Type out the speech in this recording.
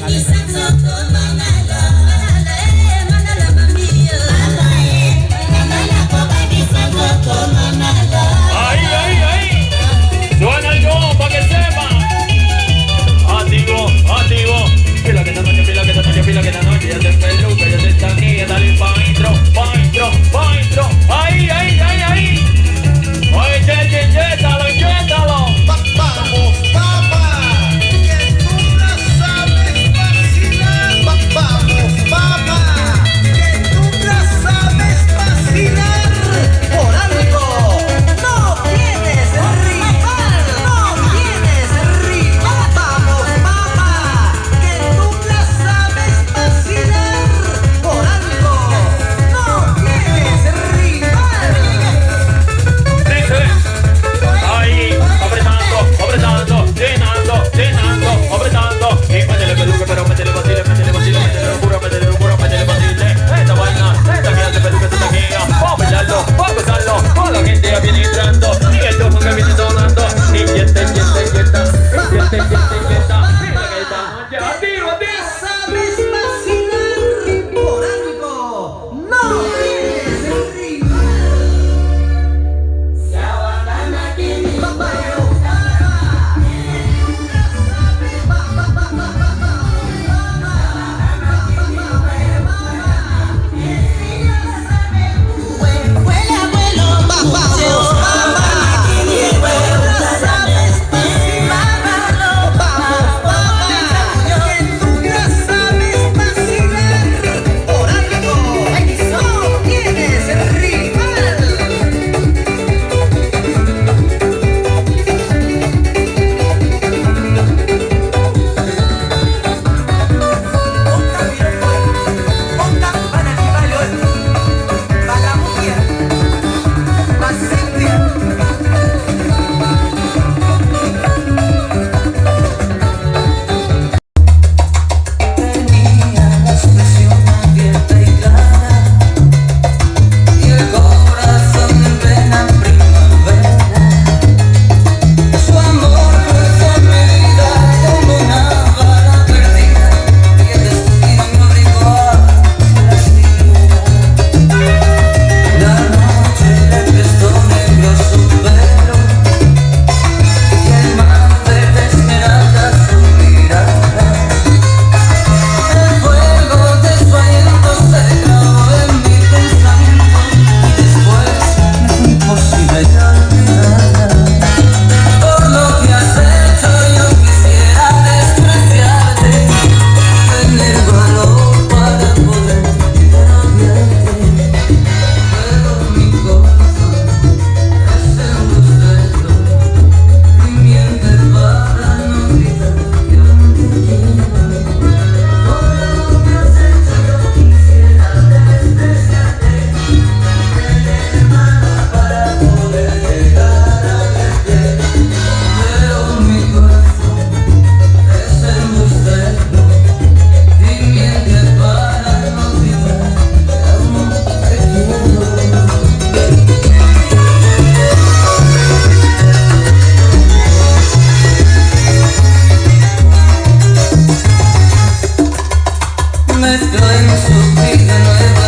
Ahí, ahí, ahí. Suena el gong para que sepa. Activo, activo. Pila que esta noche, pila que esta noche, pila que esta noche. Ya te peluca, ya te está aquí. Dale pa' intro, pa' intro, pa' intro. Ahí, ahí, ahí, ahí. Oye, che, inyétalo, inyétalo. Vamos, papá, que tú la sabes vacilar. Vamos, papá, que tú la sabes vacilar. Por algo no tienes rival, no tienes rival. Vamos, papá, que tú la sabes vacilar. Por algo no tienes rival. Dice. Ahí, apretando, llenando, llenando, apretando. Y métele peluque, pero métele vacile, métele locura, métele vacile. Esta vaina, esta que hace peluque, esta guía. Vamos a bailarlo, vamos a gozarlo. Toda la gente ya viene entrando. Y el tono que viene sonando. Inyecta. Mira que esta noche, activo, activo. Sabes vacilar. Por algo no tienes rival. Mezcla en su vida nueva.